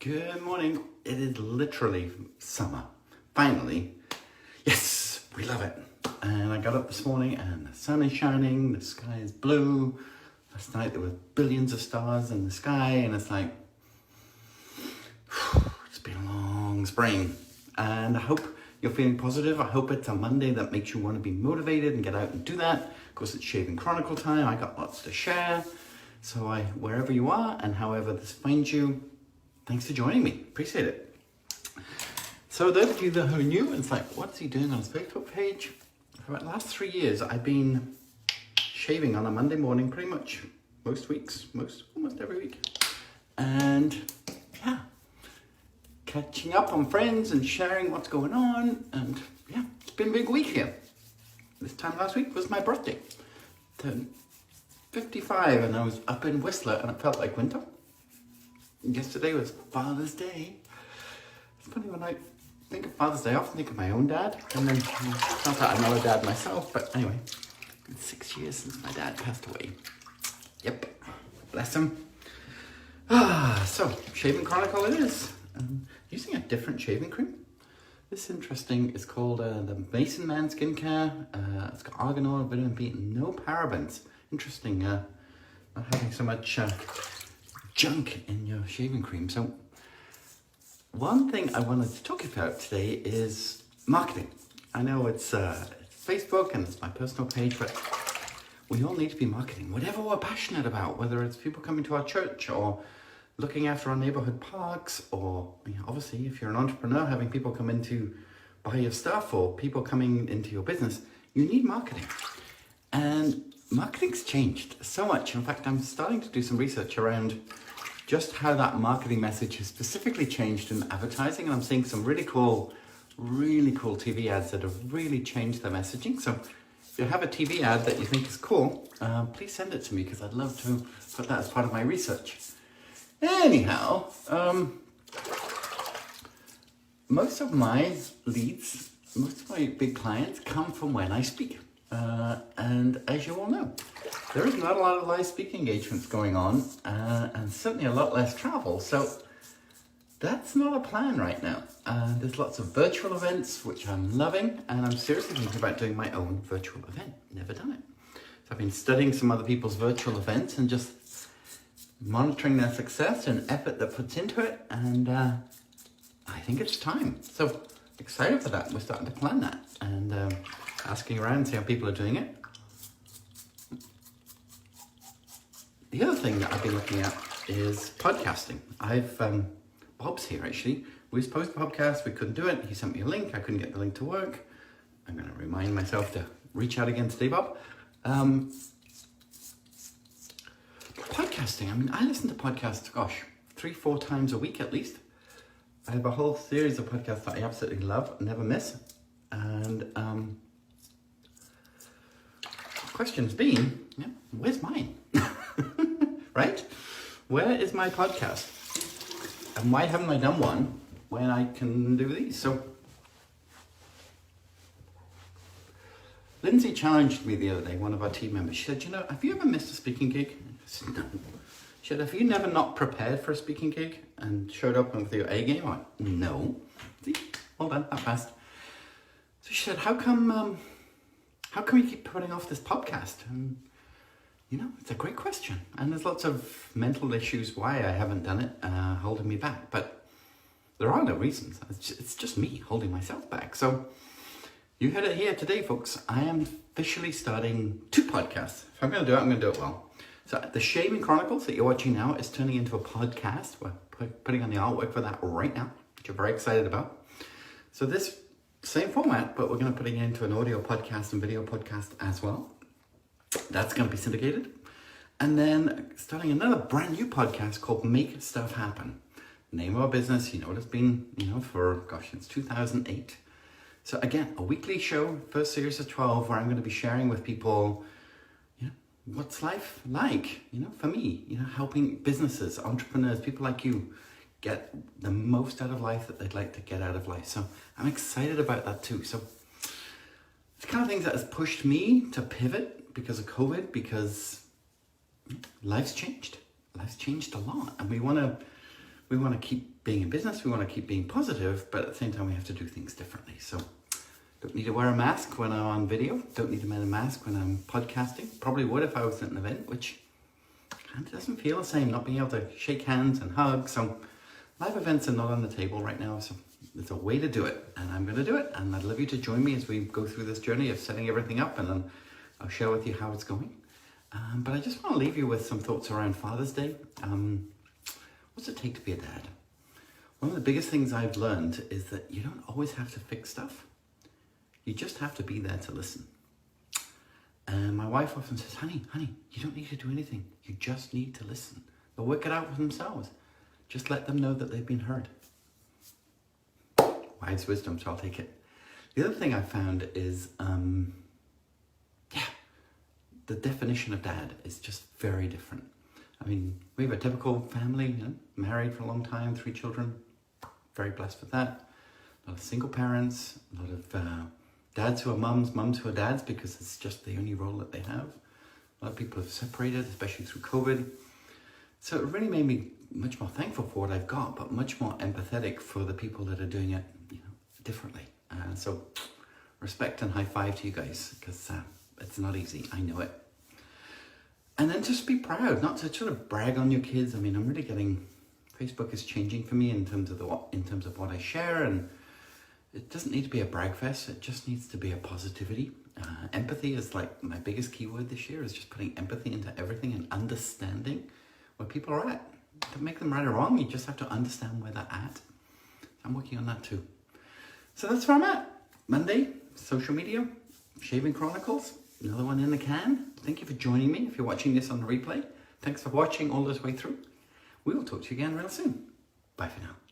Good morning. It is literally summer. Finally. Yes, we love it. And I got up this morning and the sun is shining, the sky is blue. Last night there were billions of stars in the sky and it's like, it's been a long spring. And I hope you're feeling positive. I hope it's a Monday that makes you want to be motivated and get out and do that. Of course, it's Shaving Chronicle time. I got lots to share. So wherever you are and however this finds you, thanks for joining me. Appreciate it. So those of you that are new, it's like, what's he doing on his Facebook page? For about the last 3 years, I've been shaving on a Monday morning pretty much most weeks, almost every week. And yeah, catching up on friends and sharing what's going on. And yeah, it's been a big week here. This time last week was my birthday. Turned 55 and I was up in Whistler and it felt like winter. Yesterday was Father's Day. It's funny when I think of Father's Day, I often think of my own dad. And then, not that I'm not a dad myself, but anyway, it's 6 years since my dad passed away. Yep, bless him. So, Shaving Chronicle it is. Using a different shaving cream. This interesting is called the Mason Man Skincare. It's got argan oil, vitamin B, and no parabens. Interesting, not having so much junk in your shaving cream. So one thing I wanted to talk about today is marketing. I know it's Facebook and it's my personal page, but we all need to be marketing whatever we're passionate about, whether it's people coming to our church or looking after our neighborhood parks, or obviously if you're an entrepreneur, having people come in to buy your stuff or people coming into your business, you need marketing. And marketing's changed so much. In fact, I'm starting to do some research around just how that marketing message has specifically changed in advertising. And I'm seeing some really cool TV ads that have really changed their messaging. So if you have a TV ad that you think is cool, please send it to me because I'd love to put that as part of my research. Anyhow, most of my leads, most of my big clients come from when I speak. And as you all know, there is not a lot of live speaking engagements going on, and certainly a lot less travel. So that's not a plan right now. There's lots of virtual events, which I'm loving, and I'm seriously thinking about doing my own virtual event. Never done it. So I've been studying some other people's virtual events and just monitoring their success and effort that puts into it, and I think it's time. So excited for that. We're starting to plan that and asking around, see how people are doing it. The other thing that I've been looking at is podcasting. Bob's here actually. We were supposed to podcast, we couldn't do it. He sent me a link, I couldn't get the link to work. I'm gonna remind myself to reach out again today, Bob. Podcasting, I listen to podcasts, 3-4 times a week at least. I have a whole series of podcasts that I absolutely love, never miss. And question's been, where's mine? Right? Where is my podcast? And why haven't I done one when I can do these? So Lindsay challenged me the other day, one of our team members. She said, have you ever missed a speaking gig? I said, no. She said, have you never not prepared for a speaking gig and showed up with your A game? I went, no. See, well done, that fast. So she said, how come you keep putting off this podcast? And, it's a great question. And there's lots of mental issues why I haven't done it, holding me back. But there are no reasons. It's just me holding myself back. So you heard it here today, folks. I am officially starting 2 podcasts. If I'm going to do it, I'm going to do it well. So the Shaving Chronicles that you're watching now is turning into a podcast. We're putting on the artwork for that right now, which I'm very excited about. So this same format, but we're going to put it into an audio podcast and video podcast as well. That's going to be syndicated. And then starting another brand new podcast called Make Stuff Happen. Name of our business, what it's been, for, since 2008. So again, a weekly show, first series of 12, where I'm going to be sharing with people, what's life like, for me, helping businesses, entrepreneurs, people like you get the most out of life that they'd like to get out of life. So I'm excited about that too. So it's kind of things that has pushed me to pivot because of COVID, because life's changed. Life's changed a lot. And we want to we want to keep being in business, we want to keep being positive, but at the same time we have to do things differently. So don't need to wear a mask when I'm on video, don't need to wear a mask when I'm podcasting. Probably would if I was at an event, which kind of doesn't feel the same, not being able to shake hands and hug. So live events are not on the table right now, so there's a way to do it, and I'm going to do it, and I'd love you to join me as we go through this journey of setting everything up, and then I'll share with you how it's going. But I just want to leave you with some thoughts around Father's Day. What's it take to be a dad? One of the biggest things I've learned is that you don't always have to fix stuff. You just have to be there to listen. And my wife often says, honey, you don't need to do anything. You just need to listen. They'll work it out for themselves. Just let them know that they've been heard. Wise wisdom, so I'll take it. The other thing I found is, the definition of dad is just very different. I mean, we have a typical family, married for a long time, 3 children, very blessed with that. A lot of single parents, a lot of dads who are mums, mums who are dads, because it's just the only role that they have. A lot of people have separated, especially through COVID. So it really made me much more thankful for what I've got, but much more empathetic for the people that are doing it differently. So respect and high five to you guys, because it's not easy, I know it. And then just be proud, not to sort of brag on your kids. I mean, I'm really getting, Facebook is changing for me in terms of what I share, and it doesn't need to be a brag fest, it just needs to be a positivity. Empathy is like my biggest keyword this year, is just putting empathy into everything and understanding where people are at. Don't make them right or wrong, you just have to understand where they're at. I'm working on that too. So that's where I'm at. Monday, social media, Shaving Chronicles, another one in the can. Thank you for joining me if you're watching this on the replay. Thanks for watching all this way through. We will talk to you again real soon. Bye for now.